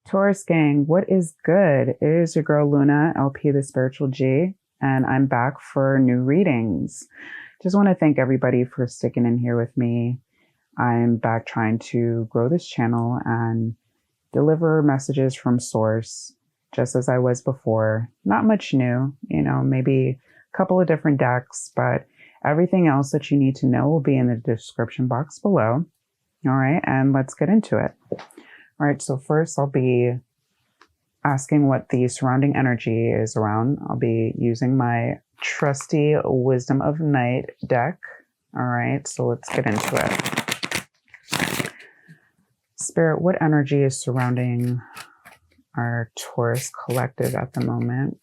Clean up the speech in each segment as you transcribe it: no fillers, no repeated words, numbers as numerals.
Taurus gang, what is good? It is your girl Luna, LP the Spiritual G, and I'm back for new readings. Just want to thank everybody for sticking in here with me. I'm back trying to grow this channel and deliver messages from source, just as I was before. Not much new, maybe a couple of different decks, but everything else that you need to know will be in the description box below. All right, and let's get into it. All right, so first I'll be asking what the surrounding energy is around. I'll be using my trusty Wisdom of Night deck. All right, so let's get into it. Spirit, what energy is surrounding our Taurus collective at the moment?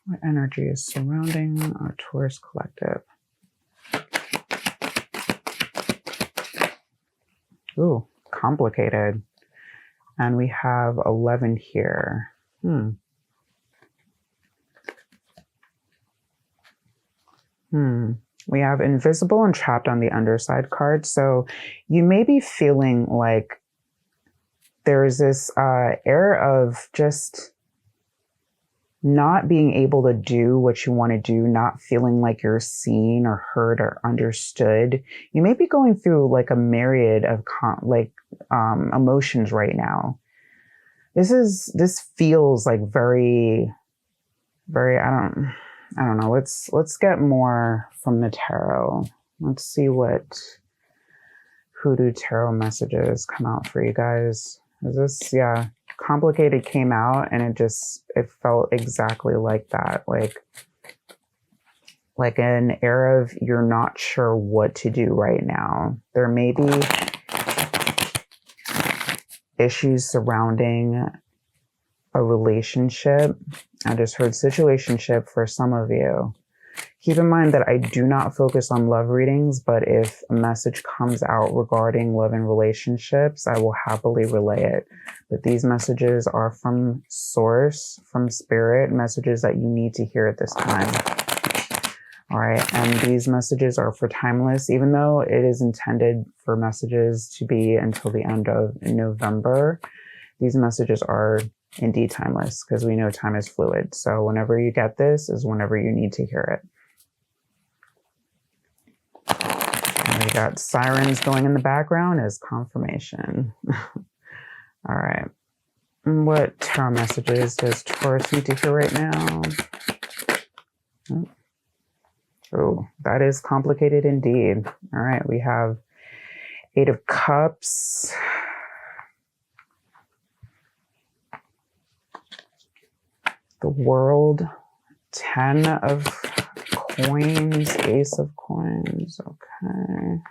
What energy is surrounding our Taurus collective? Ooh, complicated. And we have 11 here. We have invisible and trapped on the underside card. So you may be feeling like there's this air of just not being able to do what you want to do, not feeling like you're seen or heard or understood. You may be going through like a myriad of emotions right now. This feels like very, I don't know. Let's get more from the tarot. Let's see what Hoodoo Tarot messages come out for you guys. Is this, yeah, complicated came out and it felt exactly like that. Like an air of you're not sure what to do right now. There may be issues surrounding a relationship. I just heard situationship for some of you. Keep in mind that I do not focus on love readings, but if a message comes out regarding love and relationships, I will happily relay it. But these messages are from source, from spirit, messages that you need to hear at this time. All right, and these messages are for timeless, even though it is intended for messages to be until the end of November. These messages are indeed timeless because we know time is fluid. So whenever you get this is whenever you need to hear it. And we got sirens going in the background as confirmation. All right. What tarot messages does Taurus need to hear right now? Oh, that is complicated indeed. All right, we have 8 of Cups. The World, 10 of Coins, Ace of Coins, okay.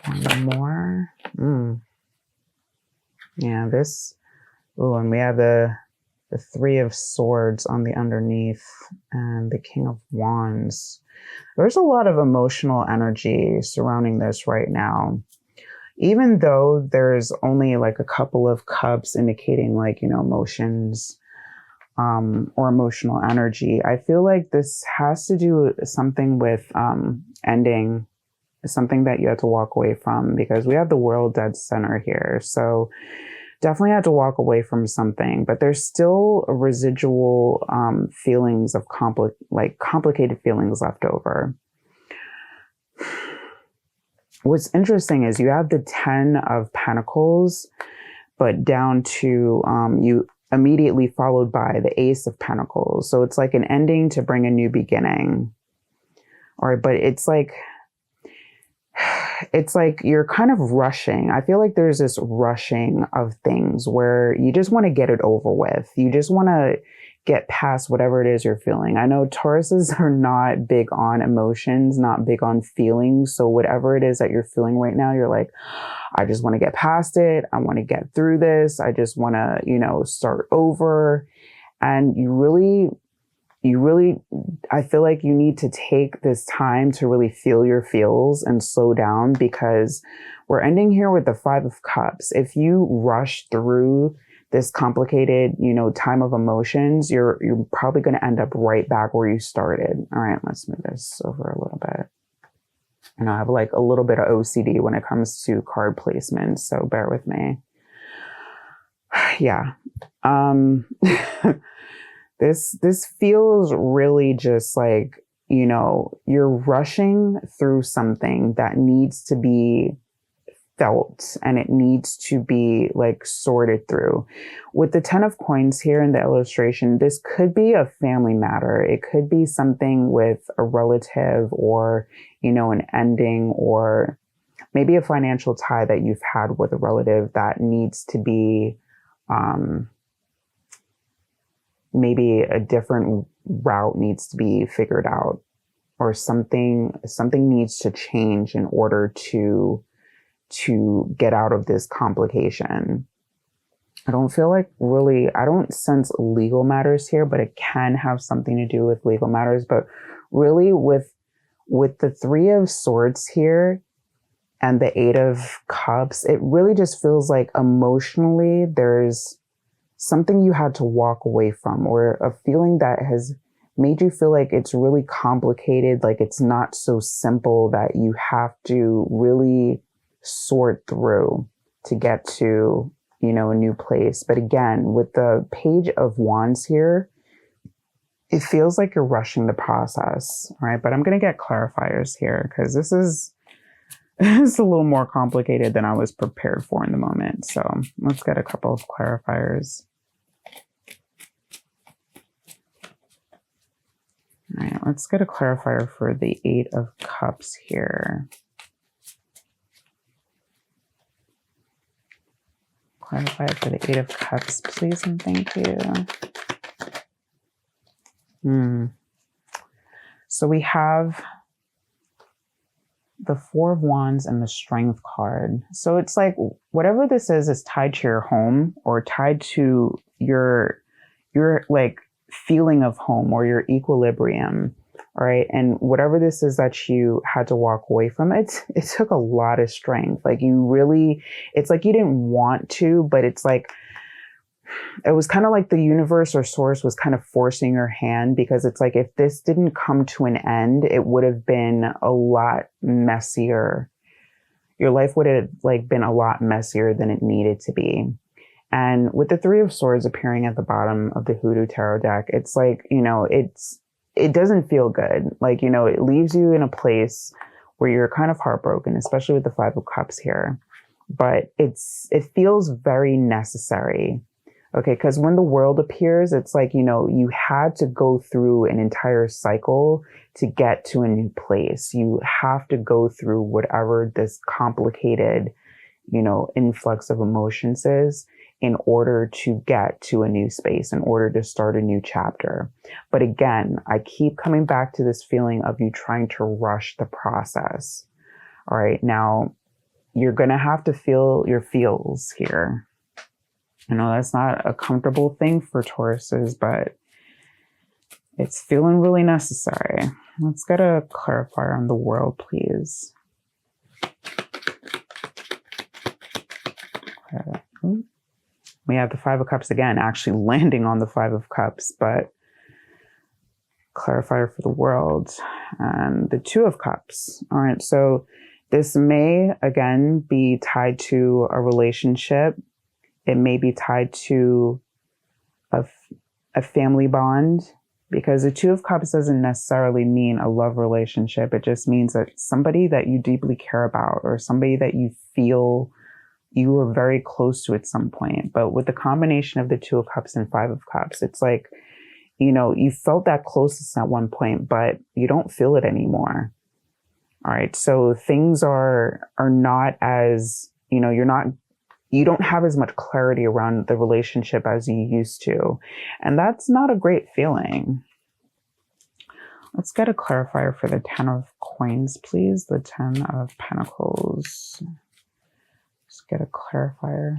One more. Yeah, this, oh, and we have the 3 of Swords on the underneath and the King of Wands. There's a lot of emotional energy surrounding this right now. Even though there's only like a couple of cups indicating like, emotions or emotional energy, I feel like this has to do something with ending, something that you have to walk away from, because we have the World dead center here. So definitely had to walk away from something, but there's still residual feelings of complicated feelings left over. What's interesting is you have the 10 of Pentacles, but down to you immediately followed by the Ace of Pentacles. So it's like an ending to bring a new beginning. All right, but it's like you're kind of rushing. I feel like there's this rushing of things where you just want to get it over with. You just want to get past whatever it is you're feeling. I know Tauruses are not big on emotions, not big on feelings. So whatever it is that you're feeling right now, you're like, I just want to get past it. I want to get through this. I just want to, start over. And you really, I feel like you need to take this time to really feel your feels and slow down, because we're ending here with the 5 of Cups. If you rush through this complicated, time of emotions, you're probably going to end up right back where you started. All right, let's move this over a little bit. And I have like a little bit of OCD when it comes to card placement, so bear with me. Yeah. This feels really just like, you know, you're rushing through something that needs to be felt and it needs to be like sorted through. With the 10 of coins here in the illustration, this could be a family matter. It could be something with a relative or, you know, an ending, or maybe a financial tie that you've had with a relative that needs to be, maybe a different route needs to be figured out, or something needs to change in order to get out of this complication. I don't feel like really, I don't sense legal matters here, but it can have something to do with legal matters. But really with the 3 of Swords here and the 8 of Cups, it really just feels like emotionally there's something you had to walk away from, or a feeling that has made you feel like it's really complicated, like it's not so simple, that you have to really sort through to get to, you know, a new place. But again, with the Page of Wands here, it feels like you're rushing the process, right? But I'm going to get clarifiers here because this is a little more complicated than I was prepared for in the moment. So let's get a couple of clarifiers. All right, let's get a clarifier for the 8 of Cups here. Clarify for the 8 of Cups, please, and thank you. So we have the 4 of Wands and the Strength card. So it's like whatever this is tied to your home, or tied to your like feeling of home or your equilibrium. All right. And whatever this is that you had to walk away from, it took a lot of strength. Like you really, it's like you didn't want to, but it's like, it was kind of like the universe or source was kind of forcing your hand, because it's like, if this didn't come to an end, it would have been a lot messier. Your life would have like been a lot messier than it needed to be. And with the 3 of Swords appearing at the bottom of the Hoodoo Tarot deck, it's like, you know, it doesn't feel good. Like, you know, it leaves you in a place where you're kind of heartbroken, especially with the 5 of Cups here. But it feels very necessary. Okay, because when the World appears, it's like, you know, you had to go through an entire cycle to get to a new place. You have to go through whatever this complicated, you know, influx of emotions is, in order to get to a new space, in order to start a new chapter. But again, I keep coming back to this feeling of you trying to rush the process. All right, now you're going to have to feel your feels here. I know that's not a comfortable thing for Tauruses, but it's feeling really necessary. Let's get a clarifier on the World, please. We have the 5 of Cups again, actually landing on the 5 of Cups, but clarifier for the World and the 2 of Cups. All right, so this may again be tied to a relationship. It may be tied to a family bond, because the 2 of Cups doesn't necessarily mean a love relationship. It just means that somebody that you deeply care about, or somebody that you feel you were very close to at some point. But with the combination of the 2 of Cups and 5 of Cups, it's like, you know, you felt that closeness at one point, but you don't feel it anymore. All right. So things are not as, you know, you don't have as much clarity around the relationship as you used to. And that's not a great feeling. Let's get a clarifier for the 10 of Coins, please. The 10 of Pentacles. Let's get a clarifier.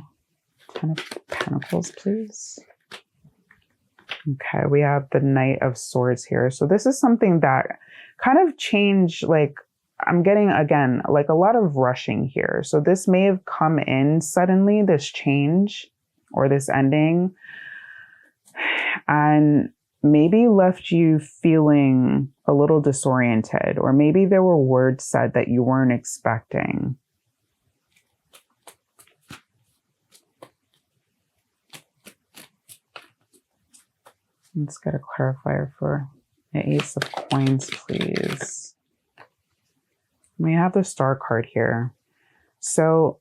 10 of Pentacles, please. Okay, we have the Knight of Swords here. So this is something that kind of changed, like, I'm getting, again, like a lot of rushing here. So this may have come in suddenly, this change or this ending. And maybe left you feeling a little disoriented, or maybe there were words said that you weren't expecting. Let's get a clarifier for the Ace of Coins, please. We have the Star card here. So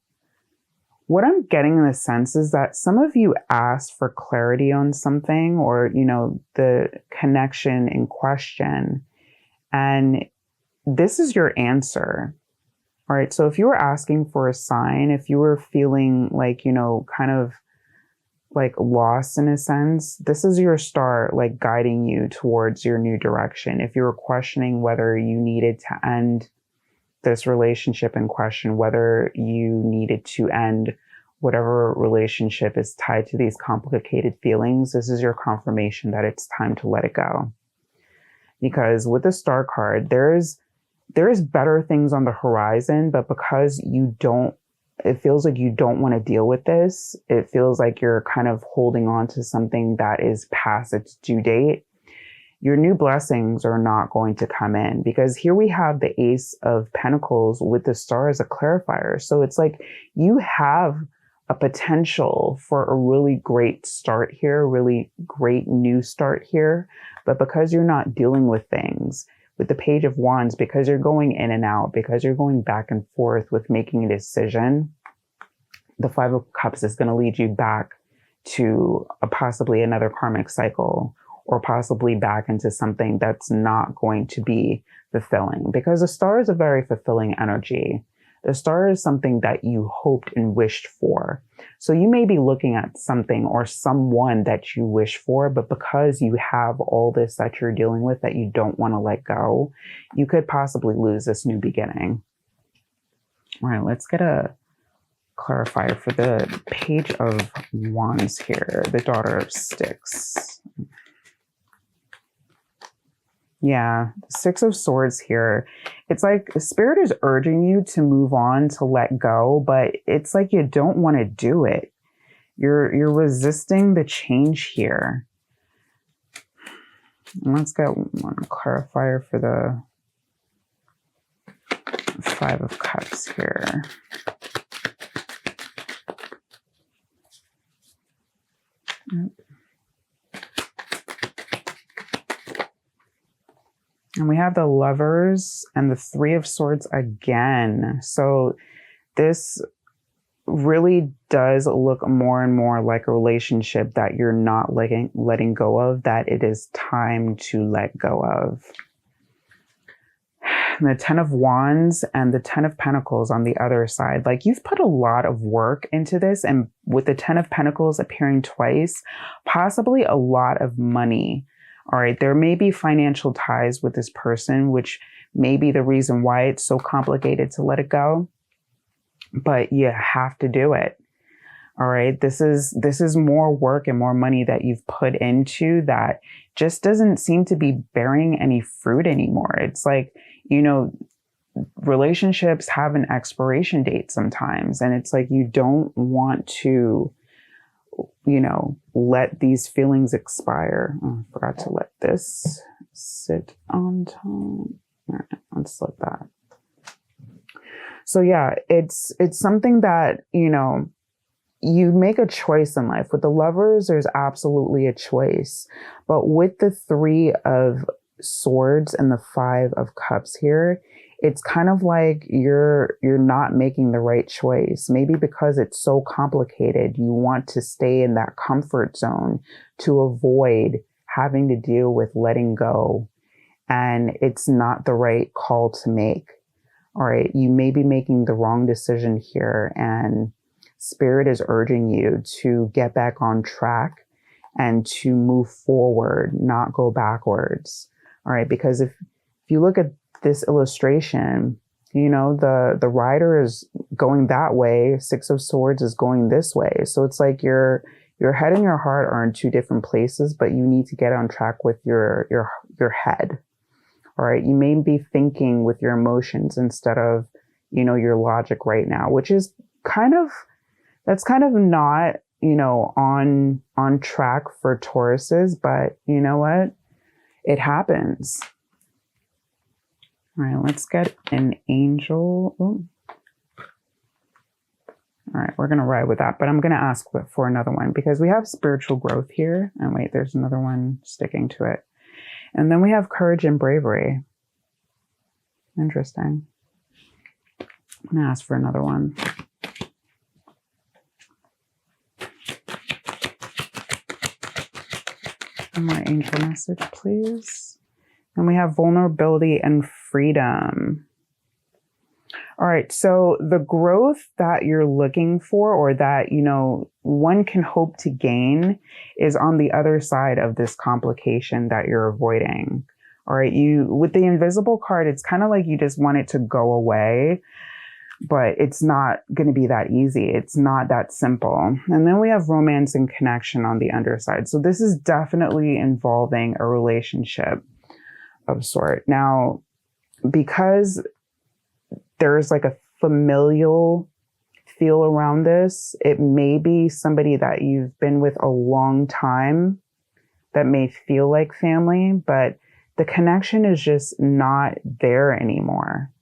what I'm getting in the sense is that some of you asked for clarity on something, or, you know, the connection in question. And this is your answer. All right. So if you were asking for a sign, if you were feeling like, you know, kind of like lost in a sense, this is your star, like guiding you towards your new direction. If you were questioning whether you needed to end this relationship in question, whether you needed to end whatever relationship is tied to these complicated feelings, this is your confirmation that it's time to let it go. Because with the Star card, there's better things on the horizon, but because it feels like you don't want to deal with this. It feels like you're kind of holding on to something that is past its due date. Your new blessings are not going to come in, because here we have the Ace of Pentacles with the Star as a clarifier. So it's like you have a potential for a really great start here, really great new start here. But because you're not dealing with things, with the Page of Wands, because you're going in and out, because you're going back and forth with making a decision, the Five of Cups is going to lead you back to possibly another karmic cycle, or possibly back into something that's not going to be fulfilling. Because the Star is a very fulfilling energy. The Star is something that you hoped and wished for. So you may be looking at something or someone that you wish for, but because you have all this that you're dealing with that you don't want to let go, you could possibly lose this new beginning. All right, let's get a clarifier for the Page of Wands here, the Daughter of Sticks. Yeah, Six of Swords here. It's like Spirit is urging you to move on, to let go, but it's like you don't want to do it. You're resisting the change here. And let's get one clarifier for the Five of Cups here. Yep. And we have the Lovers and the Three of Swords again. So this really does look more and more like a relationship that you're not letting go of, that it is time to let go of. And the Ten of Wands and the Ten of Pentacles on the other side. Like, you've put a lot of work into this, and with the Ten of Pentacles appearing twice, possibly a lot of money. All right, there may be financial ties with this person, which may be the reason why it's so complicated to let it go. But you have to do it. All right, this is more work and more money that you've put into that just doesn't seem to be bearing any fruit anymore. It's like, you know, relationships have an expiration date sometimes, and it's like you don't want to, you know, let these feelings expire. Oh, I forgot to let this sit on top. All right, let's let that. So yeah, it's something that, you know, you make a choice in life. With the Lovers, there's absolutely a choice. But with the Three of Swords and the Five of Cups here, it's kind of like you're not making the right choice. Maybe because it's so complicated, you want to stay in that comfort zone to avoid having to deal with letting go. And it's not the right call to make. All right, you may be making the wrong decision here, and Spirit is urging you to get back on track and to move forward, not go backwards. All right, because if you look at this illustration, you know, the rider is going that way, Six of Swords is going this way. So it's like your head and your heart are in two different places, but you need to get on track with your head. All right, you may be thinking with your emotions instead of, you know, your logic right now, which is that's kind of not, you know, on track for Tauruses, but you know what? It happens. All right, let's get an angel. Ooh. All right, we're going to ride with that, but I'm going to ask for another one because we have spiritual growth here. And wait, there's another one sticking to it. And then we have courage and bravery. Interesting. I'm going to ask for another one. One more angel message, please. And we have vulnerability and freedom. All right, so the growth that you're looking for, or that, you know, one can hope to gain, is on the other side of this complication that you're avoiding. All right, with the invisible card, it's kind of like you just want it to go away, but it's not going to be that easy. It's not that simple. And then we have romance and connection on the underside. So this is definitely involving a relationship of sort. Now, because there's like a familial feel around this, it may be somebody that you've been with a long time that may feel like family, but the connection is just not there anymore.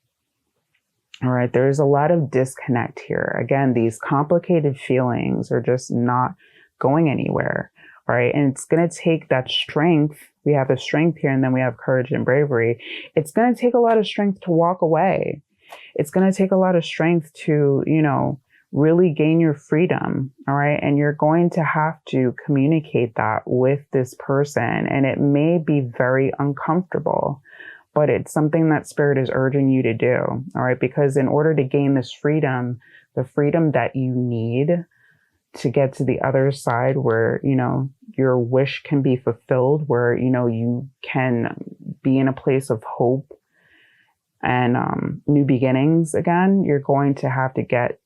All right, there's a lot of disconnect here. Again, these complicated feelings are just not going anywhere. All right, and it's going to take that strength. We have the strength here, and then we have courage and bravery. It's going to take a lot of strength to walk away. It's going to take a lot of strength to, you know, really gain your freedom. All right, and you're going to have to communicate that with this person, and it may be very uncomfortable, but it's something that Spirit is urging you to do. All right, because in order to gain this freedom, the freedom that you need to get to the other side where, you know, your wish can be fulfilled, where, you know, you can be in a place of hope and new beginnings again, you're going to have to get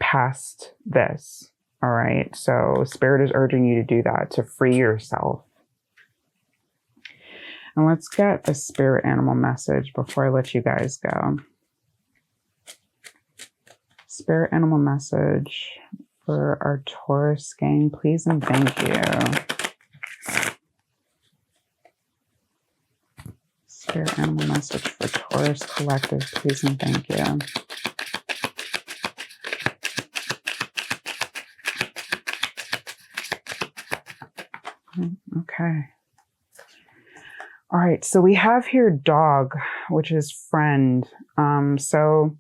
past this. All right. So Spirit is urging you to do that, to free yourself. And let's get a spirit animal message before I let you guys go. Spirit animal message for our Taurus gang, please and thank you. Spirit animal message for Taurus collective, please and thank you. Okay. All right, so we have here dog, which is friend. So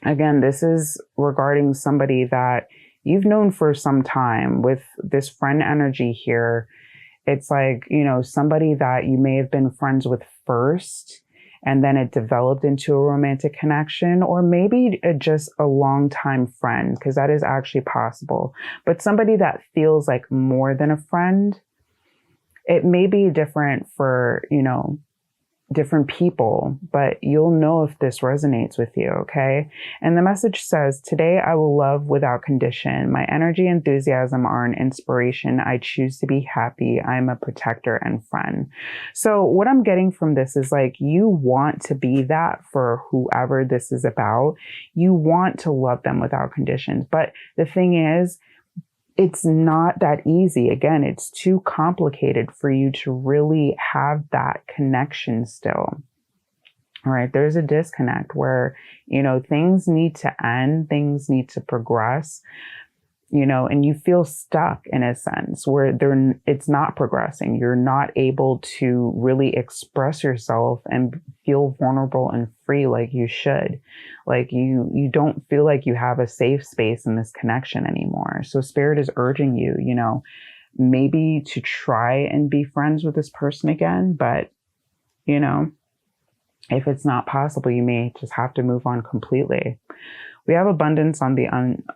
again, this is regarding somebody that you've known for some time. With this friend energy here, it's like, you know, somebody that you may have been friends with first, and then it developed into a romantic connection, or maybe just a longtime friend, because that is actually possible. But somebody that feels like more than a friend. It may be different for, you know, different people, but you'll know if this resonates with you, okay? And the message says, today I will love without condition. My energy and enthusiasm are an inspiration. I choose to be happy. I'm a protector and friend. So what I'm getting from this is like, you want to be that for whoever this is about. You want to love them without conditions. But the thing is, it's not that easy. Again, it's too complicated for you to really have that connection still. All right. There's a disconnect where, you know, things need to end, things need to progress, you know, and you feel stuck in a sense where it's not progressing. You're not able to really express yourself and feel vulnerable and free like you should. Like you don't feel like you have a safe space in this connection anymore. So Spirit is urging you, you know, maybe to try and be friends with this person again. But, you know, if it's not possible, you may just have to move on completely. We have abundance on the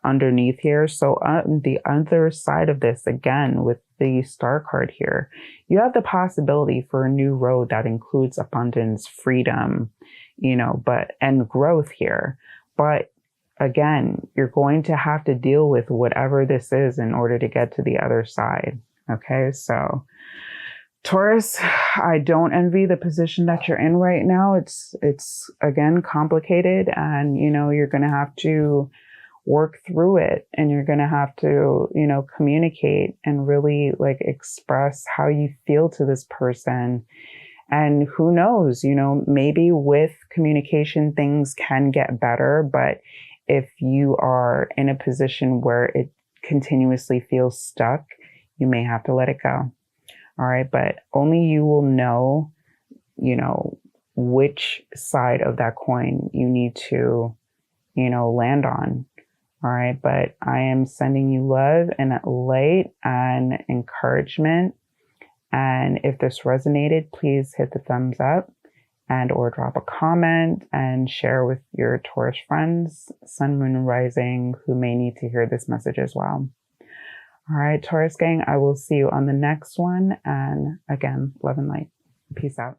underneath here. So on the other side of this, again, with the star card here, you have the possibility for a new road that includes abundance, freedom, you know, and growth here. But again, you're going to have to deal with whatever this is in order to get to the other side. Okay. So Taurus, I don't envy the position that you're in right now. It's again complicated, and you know, you're going to have to work through it, and you're going to have to, communicate and really like express how you feel to this person. And who knows, maybe with communication, things can get better. But if you are in a position where it continuously feels stuck, you may have to let it go. All right. But only you will know, which side of that coin you need to, land on. All right. But I am sending you love and light and encouragement. And if this resonated, please hit the thumbs up and or drop a comment and share with your Taurus friends, Sun, Moon, and Rising, who may need to hear this message as well. All right, Taurus gang, I will see you on the next one. And again, love and light. Peace out.